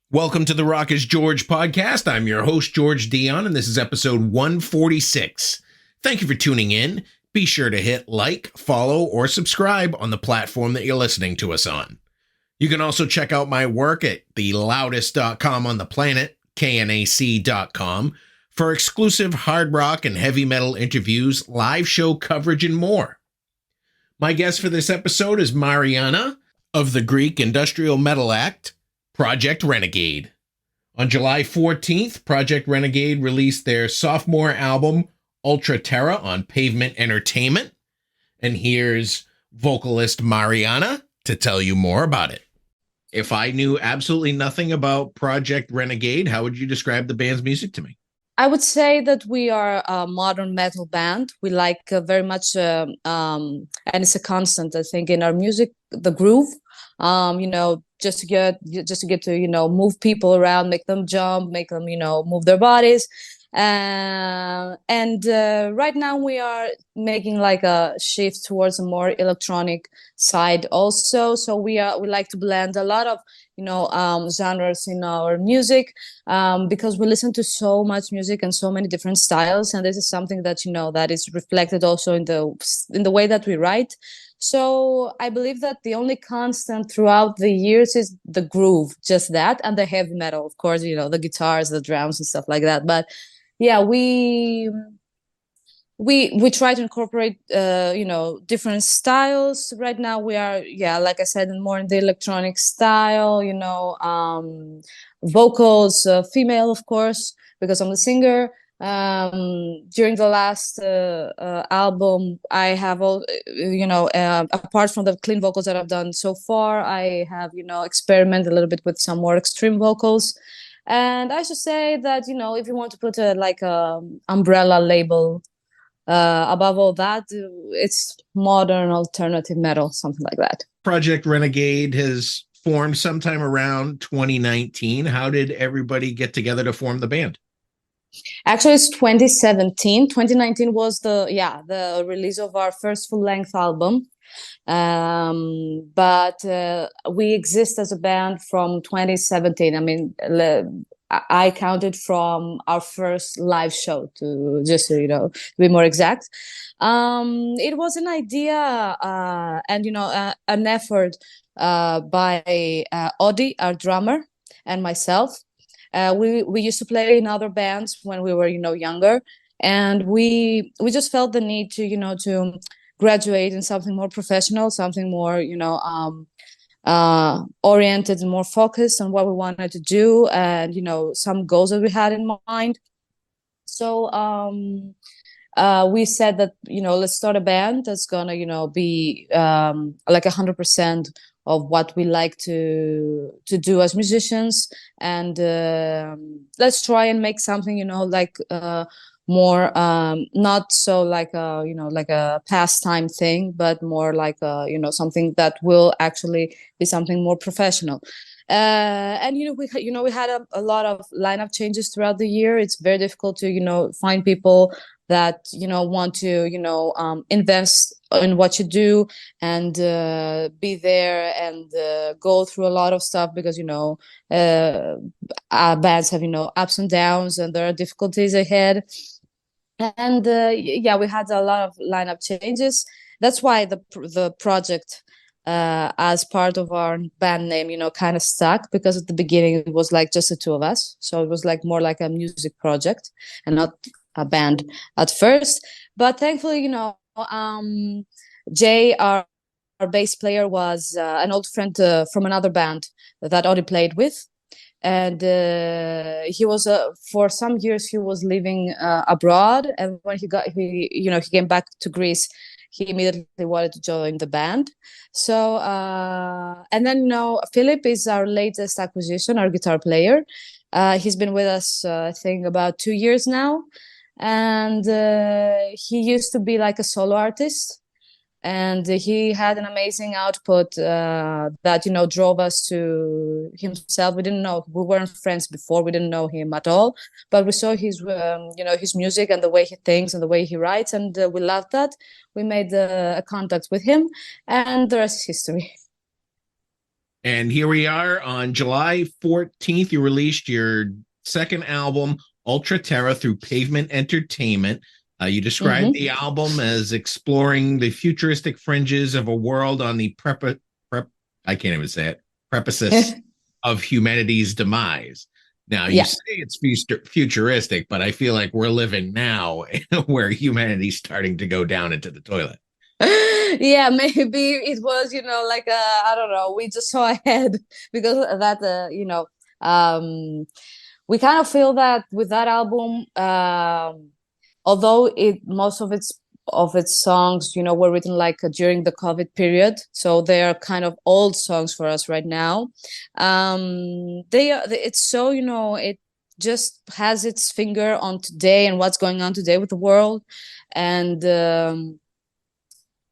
Welcome to the Rock is George podcast. I'm your host, George Dionne, and this is episode 146. Thank you for tuning in. Be sure to hit like, follow, or subscribe on the platform that you're listening to us on. You can also check out my work at theloudest.com on the planet, knac.com, for exclusive hard rock and heavy metal interviews, live show coverage, and more. My guest for this episode is Marianna of the Greek industrial metal act, Project Renegade. On July 14th, Project Renegade released their sophomore album, ULTRA TERRA, on Pavement Entertainment. And here's vocalist Marianna to tell you more about it. If I knew absolutely nothing about Project Renegade, how would you describe the band's music to me? I would say that we are a modern metal band. We like very much, and it's a constant, I think, in our music, the groove. Just to get to move people around, make them jump, make them move their bodies. And right now we are making like a shift towards a more electronic side also. So we like to blend a lot of genres in our music, because we listen to so much music and so many different styles, and this is something that that is reflected also in the way that we write. So I believe that the only constant throughout the years is the groove, just that, and the heavy metal, of course, the guitars, the drums and stuff like that. But yeah, we try to incorporate different styles. Right now we are, like I said, more in the electronic style, vocals, female, of course, because I'm the singer. During the last album, I have all apart from the clean vocals that I've done so far, I have experimented a little bit with some more extreme vocals. And I should say that if you want to put a umbrella label above all that, it's modern alternative metal, something like that. Project Renegade has formed sometime around 2019. How did everybody get together to form the band? Actually, it's 2017. 2019 was the release of our first full-length album. But we exist as a band from 2017. I mean, I counted from our first live show, to just to be more exact. It was an idea and an effort by Odi, our drummer, and myself. We used to play in other bands when we were younger, and we just felt the need to to graduate in something more professional, something more oriented and more focused on what we wanted to do, and some goals that we had in mind. So we said that let's start a band that's gonna be like 100% of what we like to do as musicians, and let's try and make something more not so like a pastime thing, but more like something that will actually be something more professional. And we had a lot of lineup changes throughout the year. It's very difficult to find people that want to invest in what you do and be there and go through a lot of stuff, because bands have ups and downs, and there are difficulties ahead. And we had a lot of lineup changes. That's why the project as part of our band name kind of stuck, because at the beginning it was like just the two of us, so it was like more like a music project and not a band at first. But thankfully Jay, our bass player, was an old friend from another band that Odi played with. And he was for some years he was living abroad, and when he came back to Greece, he immediately wanted to join the band. So and then Philip is our latest acquisition, our guitar player. He's been with us I think about 2 years now, and he used to be like a solo artist, and he had an amazing output that drove us to himself. We weren't friends before, we didn't know him at all, but we saw his his music and the way he thinks and the way he writes, and we loved that. We made a contact with him, and the rest is history. And here we are on July 14th. You released your second album, Ultra Terra, through Pavement Entertainment. You described the album as exploring the futuristic fringes of a world on the I can't even say it, precipice of humanity's demise. Now, you say it's futuristic, but I feel like we're living now where humanity's starting to go down into the toilet. Yeah, maybe it was, like I don't know, we just saw ahead because of that, we kind of feel that with that album, although most of its songs, were written like during the COVID period, so they are kind of old songs for us right now. It's so, it just has its finger on today and what's going on today with the world. And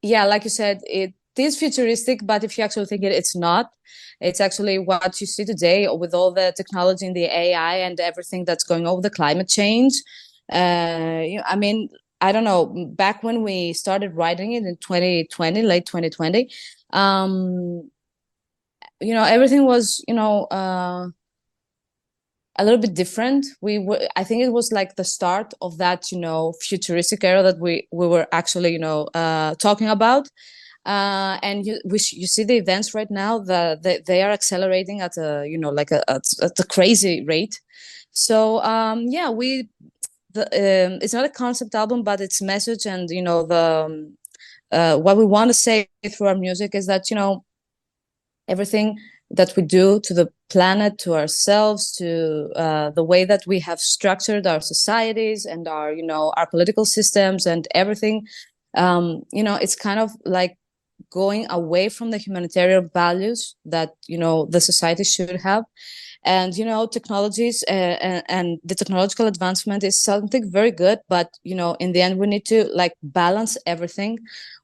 yeah, like you said, it is futuristic, but if you actually think it's not. It's actually what you see today with all the technology and the AI and everything that's going on with the climate change. I mean, I don't know, back when we started writing it in 2020, late 2020, everything was, a little bit different. I think it was like the start of that, futuristic era that we were actually, talking about. And you see the events right now that they are accelerating at a, at a crazy rate. So yeah, it's not a concept album, but it's message, and what we want to say through our music is that everything that we do to the planet, to ourselves, to the way that we have structured our societies and our our political systems and everything, it's kind of like going away from the humanitarian values that the society should have. And technologies and the technological advancement is something very good, but in the end we need to like balance everything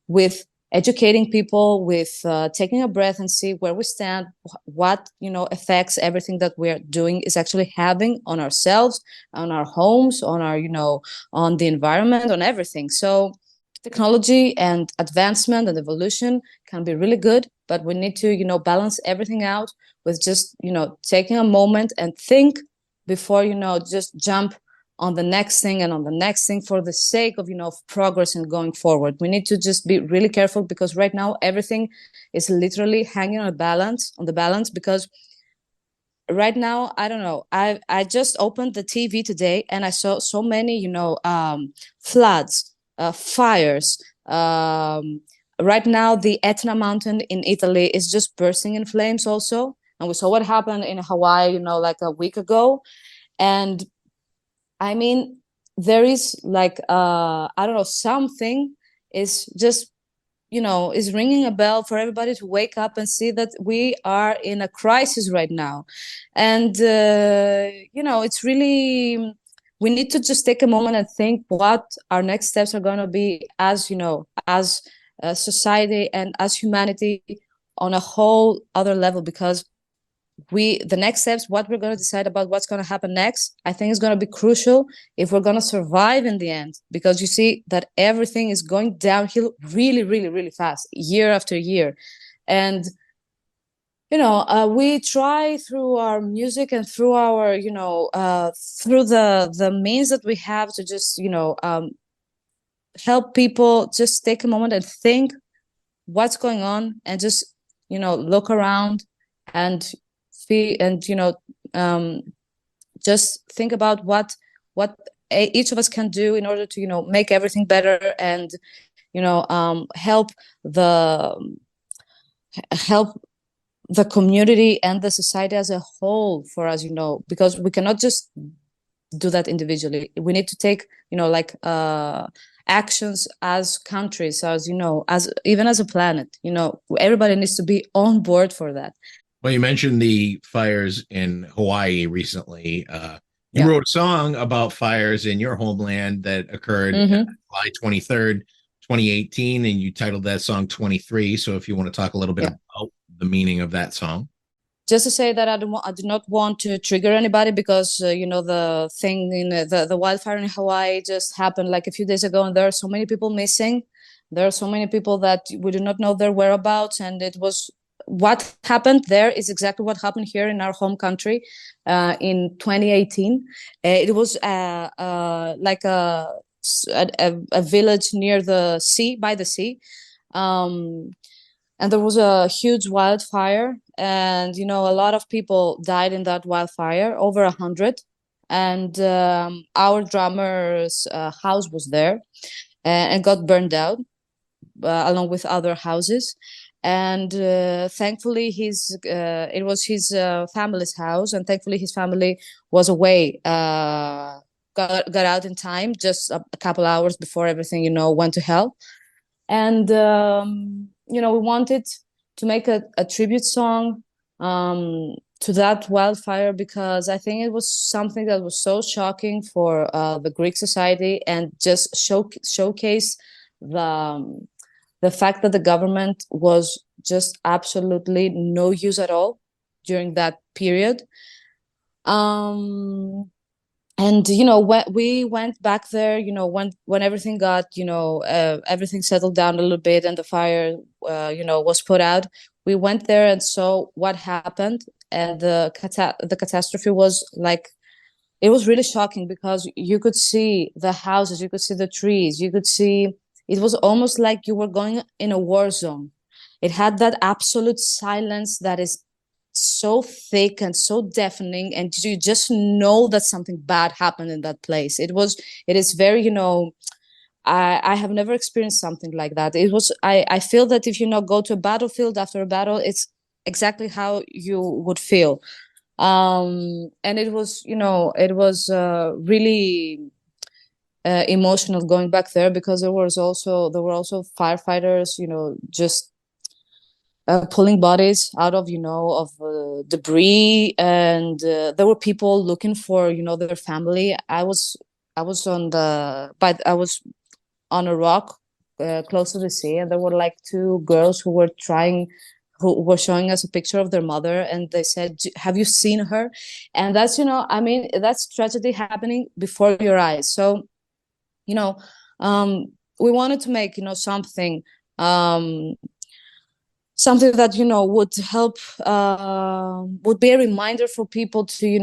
with educating people, with taking a breath and see where we stand, what effects everything that we're doing is actually having on ourselves, on our homes, on our on the environment, on everything. So technology and advancement and evolution can be really good, but we need to balance everything out with just taking a moment and think before just jump on the next thing and on the next thing for the sake of progress and going forward. We need to just be really careful, because right now everything is literally hanging on the balance, because right now, I don't know, I just opened the TV today and I saw so many floods, fires. Right now the Etna mountain in Italy is just bursting in flames also, and we saw what happened in Hawaii like a week ago. And I mean, there is like I don't know, something is just is ringing a bell for everybody to wake up and see that we are in a crisis right now. And it's really, we need to just take a moment and think what our next steps are going to be as as a society and as humanity on a whole other level. Because the next steps, what we're going to decide about what's going to happen next, I think is going to be crucial if we're going to survive in the end. Because you see that everything is going downhill really, really, really fast, year after year. And we try through our music and through our through the means that we have to just help people just take a moment and think what's going on, and just look around and just think about what each of us can do in order to make everything better, and help the community and the society as a whole for us, because we cannot just do that individually. We need to take actions as countries, as as even as a planet. Everybody needs to be on board for that. Well, you mentioned the fires in Hawaii recently. You wrote a song about fires in your homeland that occurred July 23rd, 2018, and you titled that song 23. So if you want to talk a little bit about the meaning of that song. Just to say that I do not want to trigger anybody, because the thing in the wildfire in Hawaii just happened like a few days ago, and there are so many people missing. There are so many people that we do not know their whereabouts, and it was what happened there is exactly what happened here in our home country in 2018. It was like a village near the sea, by the sea. And there was a huge wildfire, and a lot of people died in that wildfire, over 100. And our drummer's house was there, and got burned out along with other houses. And thankfully it was his family's house, and thankfully his family was away, got out in time, just a couple hours before everything went to hell. And we wanted to make a tribute song to that wildfire, because I think it was something that was so shocking for the Greek society, and just showcase the fact that the government was just absolutely no use at all during that period. And when we went back there, when everything got everything settled down a little bit, and the fire was put out, we went there and saw what happened. And the catastrophe was like, it was really shocking, because you could see the houses, you could see the trees, you could see, it was almost like you were going in a war zone. It had that absolute silence that is so thick and so deafening, and you just know that something bad happened in that place. It is very, I have never experienced something like that. I feel that if go to a battlefield after a battle, it's exactly how you would feel. And it was really emotional going back there, because there were also firefighters just pulling bodies out of debris, and there were people looking for their family. I was on a rock close to the sea, and there were like two girls who were showing us a picture of their mother, and they said, have you seen her? And that's that's tragedy happening before your eyes. So we wanted to make something something that would help, would be a reminder for people to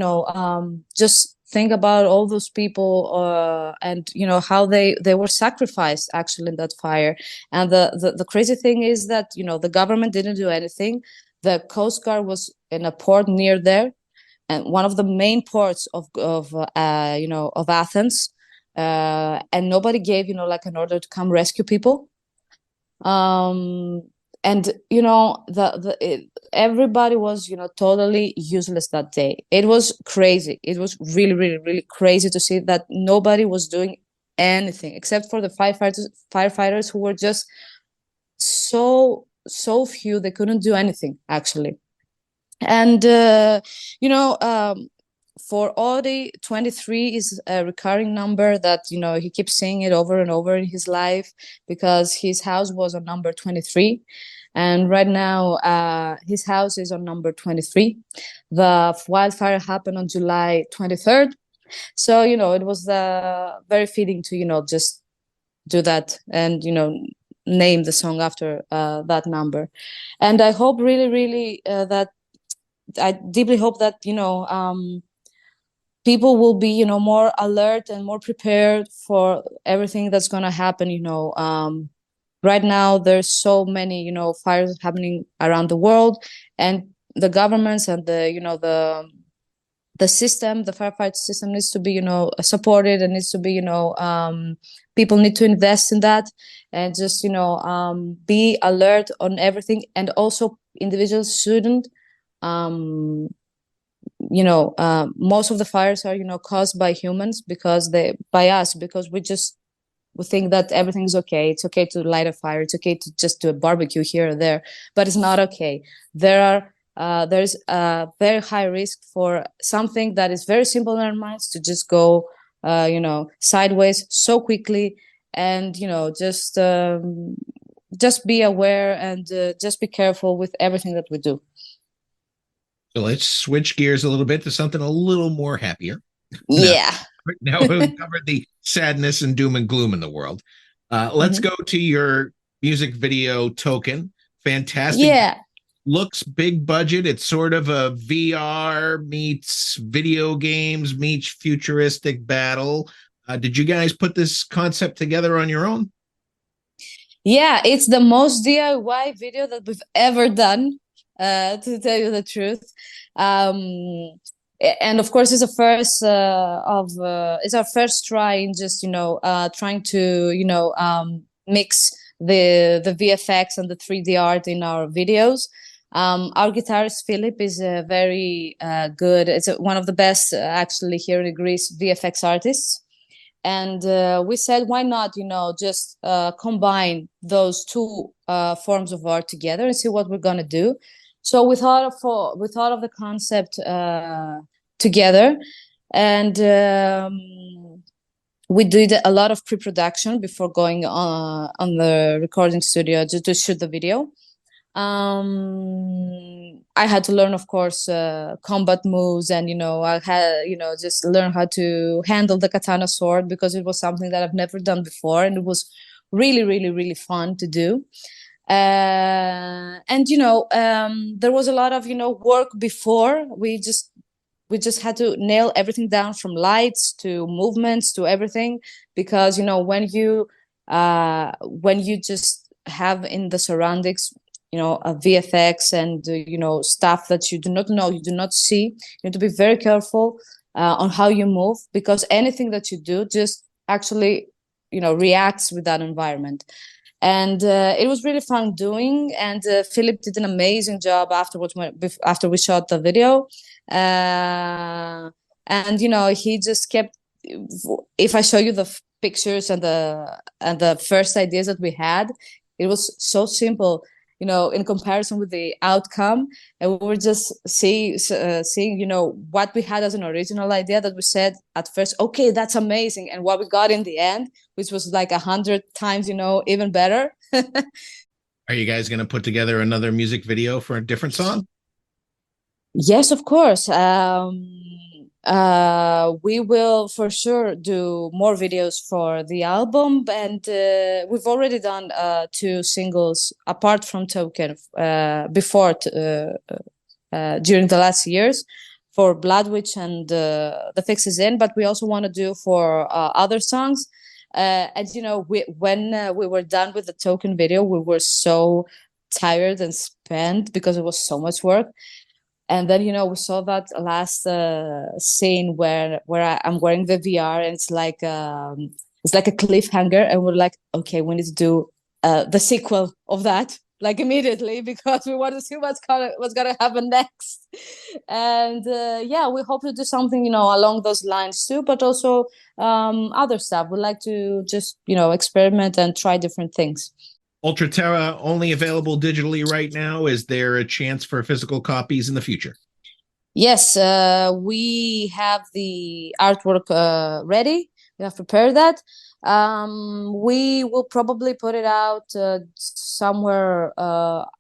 just think about all those people, and how they were sacrificed actually in that fire. And the crazy thing is that the government didn't do anything. The Coast Guard was in a port near there, and one of the main ports of Athens, and nobody gave like an order to come rescue people. And everybody was totally useless that day. It was crazy. It was really, really, really crazy to see that nobody was doing anything except for the firefighters who were just so few. They couldn't do anything actually. And for Audi, 23 is a recurring number that he keeps saying it over and over in his life, because his house was on number 23, and right now his house is on number 23. The wildfire happened on July 23rd, so it was very fitting to just do that, and name the song after that number. And I hope really that I deeply hope that people will be more alert and more prepared for everything that's going to happen. Right now there's so many fires happening around the world, and the governments and the system, the firefight system, needs to be supported, and needs to be people need to invest in that, and just be alert on everything. And also individuals shouldn't most of the fires are caused by humans, because we think that everything's okay. It's okay to light a fire, it's okay to just do a barbecue here or there, but it's not okay. There's a very high risk for something that is very simple in our minds to just go sideways so quickly. And just be aware, and just be careful with everything that we do. So let's switch gears a little bit to something a little more happier. Yeah. Now we've covered the sadness and doom and gloom in the world. Let's go to your music video, Token. Fantastic. Yeah. looks big budget. It's sort of a VR meets video games meets futuristic battle. Did you guys put this concept together on your own? Yeah, it's the most DIY video that we've ever done, to tell you the truth. And of course, it's a first it's our first try in just trying to mix the VFX and the 3D art in our videos. Our guitarist Philip is very good. It's one of the best actually here in Greece VFX artists. And we said, why not, just combine those two forms of art together and see what we're gonna do. So we thought of the concept together, and we did a lot of pre-production before going on the recording studio to shoot the video. I had to learn, of course, combat moves, and I had just learn how to handle the katana sword, because it was something that I've never done before, and it was really, really, really fun to do. And there was a lot of work before. We just had to nail everything down, from lights to movements to everything, because when you just have in the surroundings a VFX and stuff that you do not know, you do not see, you need to be very careful on how you move, because anything that you do just actually reacts with that environment. And it was really fun doing, and Philip did an amazing job afterwards after we shot the video. And he just kept, if I show you the pictures and the first ideas that we had, it was so simple in comparison with the outcome. And we were just seeing what we had as an original idea, that we said at first, okay, that's amazing, and what we got in the end, which was like 100 times even better. Are you guys going to put together another music video for a different song? Yes, of course. We will for sure do more videos for the album, and we've already done 2 singles apart from Token before during the last years, for Blood Witch and The Fix Is In, but we also want to do for other songs. And when we were done with the Token video, we were so tired and spent because it was so much work. And then we saw that last scene where I'm wearing the VR, and it's like a cliffhanger, and we're like, okay, we need to do the sequel of that like immediately, because we want to see what's gonna happen next. And we hope to do something along those lines too, but also other stuff. We like to just experiment and try different things. Ultra Terra only available digitally right now. Is there a chance for physical copies in the future? Yes, we have the artwork ready. We have prepared that. We will probably put it out somewhere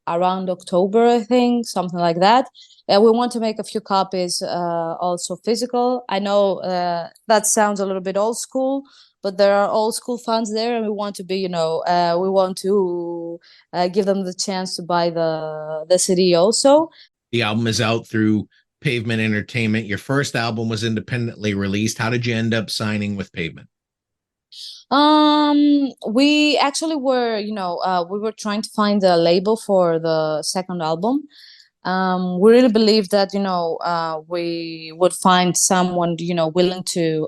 around October, I think, something like that. We want to make a few copies also physical. I know that sounds a little bit old school, but there are old school fans there, and we want to be, we want to give them the chance to buy the CD also. The album is out through Pavement Entertainment. Your first album was independently released. How did you end up signing with Pavement? We actually were, we were trying to find a label for the second album. We really believed that, we would find someone, willing to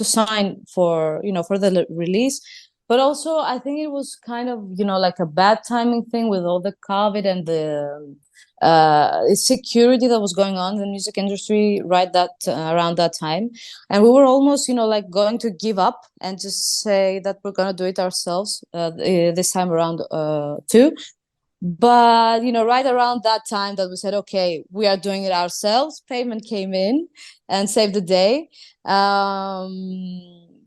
sign for the release. But also I think it was kind of like a bad timing thing with all the COVID and the security that was going on in the music industry around that time, and we were almost like going to give up and just say that we're gonna do it ourselves this time around too. But right around that time that we said, okay, we are doing it ourselves, Pavement came in and saved the day.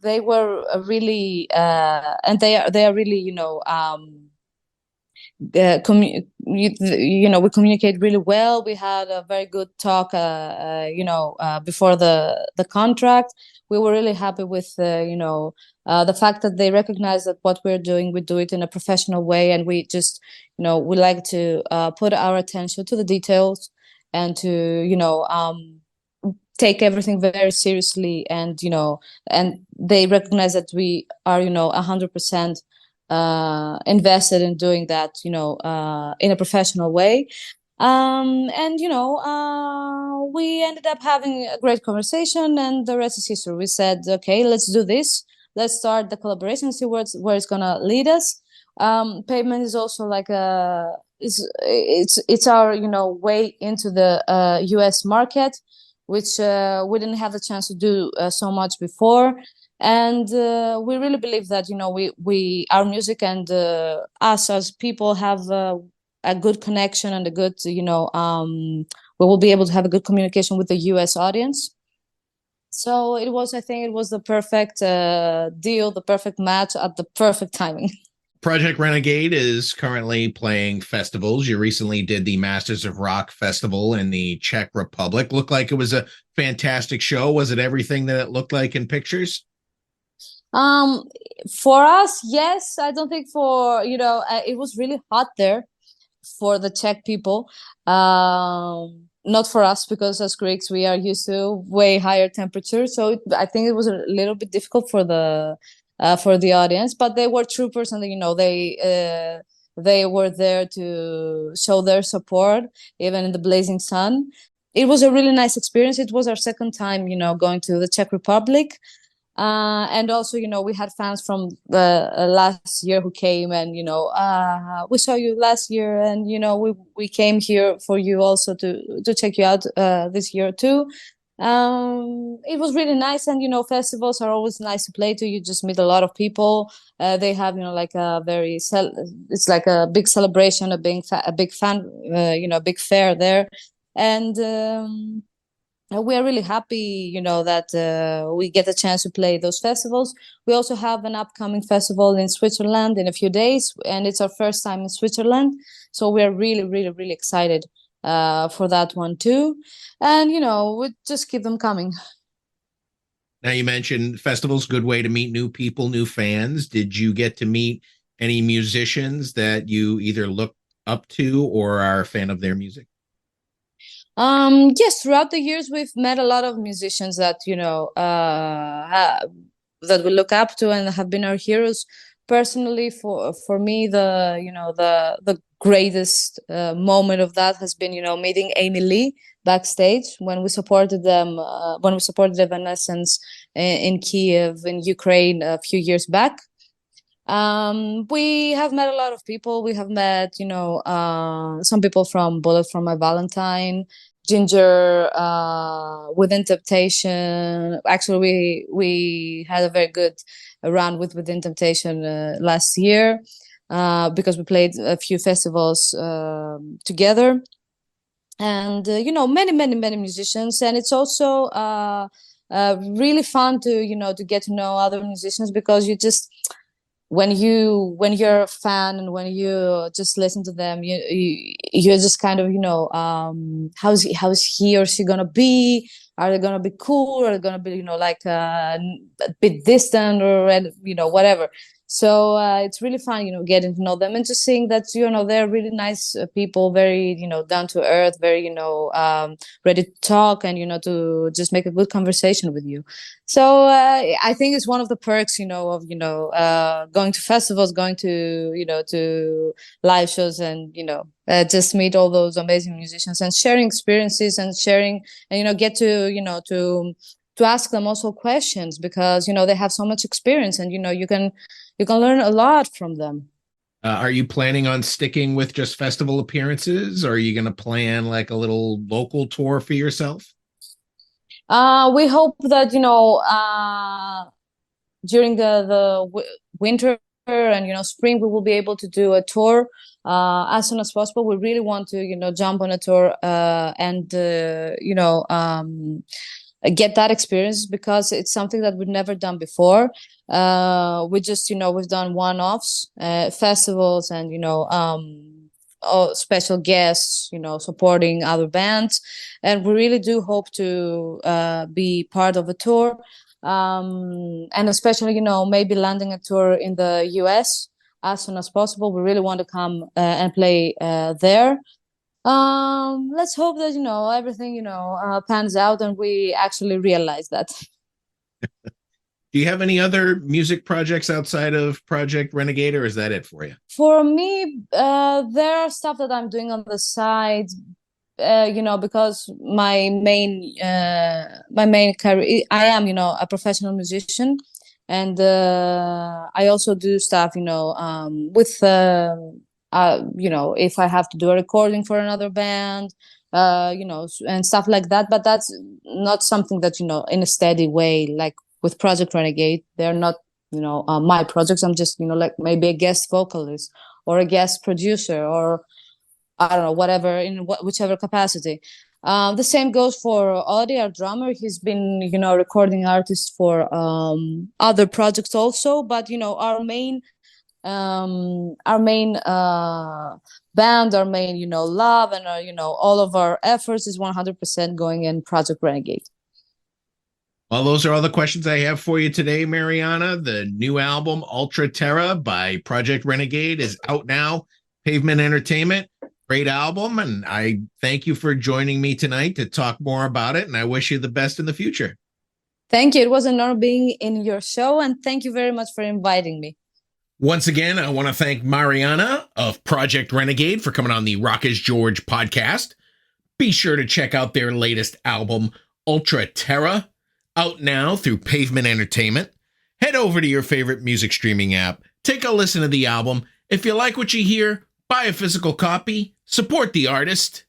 They were really and they are really we communicate really well. We had a very good talk, before the contract. We were really happy with, the fact that they recognize that what we're doing, we do it in a professional way, and we just, we like to put our attention to the details and to, take everything very seriously, and and they recognize that we are 100% invested in doing that in a professional way. And we ended up having a great conversation, and the rest is history. We said, okay, let's do this, let's start the collaboration, see where it's gonna lead us. Pavement is also like it's our way into the US market, which we didn't have the chance to do so much before. And we really believe that we our music and us as people have a good connection and a good we will be able to have a good communication with the US audience. So I think it was the perfect deal, the perfect match at the perfect timing. Project Renegade is currently playing festivals. You recently did the Masters of Rock Festival in the Czech Republic. Looked like it was a fantastic show. Was it everything that it looked like in pictures? For us, yes. I don't think it was really hot there for the Czech people. Not for us, because as Greeks we are used to way higher temperatures. So I think it was a little bit difficult for the audience, but they were troopers, and they were there to show their support even in the blazing sun. It was a really nice experience. It was our second time going to the Czech Republic, and also we had fans from the last year who came, and we saw you last year, and we came here for you also to check you out this year too. It was really nice, and festivals are always nice to play to. You just meet a lot of people. They have like a it's like a big celebration, a big fan, a big fair there, and we are really happy that we get a chance to play those festivals. We also have an upcoming festival in Switzerland in a few days, and it's our first time in Switzerland, so we are really, really, really excited for that one too. And we just keep them coming. Now, you mentioned festivals, good way to meet new people, new fans. Did you get to meet any musicians that you either look up to or are a fan of their music? Yes, throughout the years we've met a lot of musicians that that we look up to and have been our heroes. Personally, for me, the greatest moment of that has been meeting Amy Lee backstage when we supported them, when we supported Evanescence in Kiev in Ukraine a few years back. We have met a lot of people. We have met some people from Bullet for My Valentine, Ginger, Within Temptation. Actually, we had a very good round with Within Temptation last year, because we played a few festivals together, and many musicians. And it's also really fun to get to know other musicians, because you just when you're a fan and when you just listen to them, you're just kind of how's he or she gonna be? Are they gonna be cool? Or are they gonna be like a bit distant, or whatever? So it's really fun, getting to know them and just seeing that they're really nice people, very down to earth, very ready to talk, and to just make a good conversation with you. So I think it's one of the perks of going to festivals, going to to live shows, and just meet all those amazing musicians and sharing experiences and sharing, and get to ask them also questions, because they have so much experience, and you can learn a lot from them. Are you planning on sticking with just festival appearances, or are you going to plan like a little local tour for yourself? We hope that during the winter and spring we will be able to do a tour as soon as possible. We really want to jump on a tour and get that experience, because it's something that we've never done before. We just, we've done one-offs, festivals, and special guests, supporting other bands, and we really do hope to be part of a tour, and especially maybe landing a tour in the US as soon as possible. We really want to come and play there. Let's hope that everything pans out and we actually realize that. Do you have any other music projects outside of Project Renegade, or is that it for you? For me, there are stuff that I'm doing on the side, because my main career, I am a professional musician, and I also do stuff with if I have to do a recording for another band, and stuff like that. But that's not something that in a steady way, like with Project Renegade. They're not my projects. I'm just like maybe a guest vocalist or a guest producer, or I don't know, whatever, in whichever capacity. The same goes for Audie, our drummer. He's been recording artist for other projects also, but our main band, our main love, and our, all of our efforts is 100% going in Project Renegade. Well, those are all the questions I have for you today, Marianna. The new album, Ultra Terra by Project Renegade, is out now. Pavement Entertainment. Great album, and I thank you for joining me tonight to talk more about it, and I wish you the best in the future. Thank you. It was an honor being in your show, and thank you very much for inviting me. Once again, I want to thank Marianna of Project Renegade for coming on the Rock is George podcast. Be sure to check out their latest album, Ultra Terra, out now through Pavement Entertainment. Head over to your favorite music streaming app, take a listen to the album. If you like what you hear, buy a physical copy, support the artist.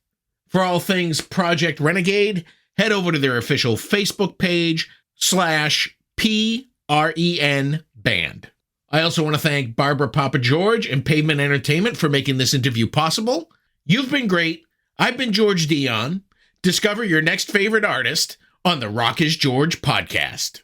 For all things Project Renegade, head over to their official Facebook page, /PREN band. I also want to thank Barbara Papa George and Pavement Entertainment for making this interview possible. You've been great. I've been George Dionne. Discover your next favorite artist on the Rock is George podcast.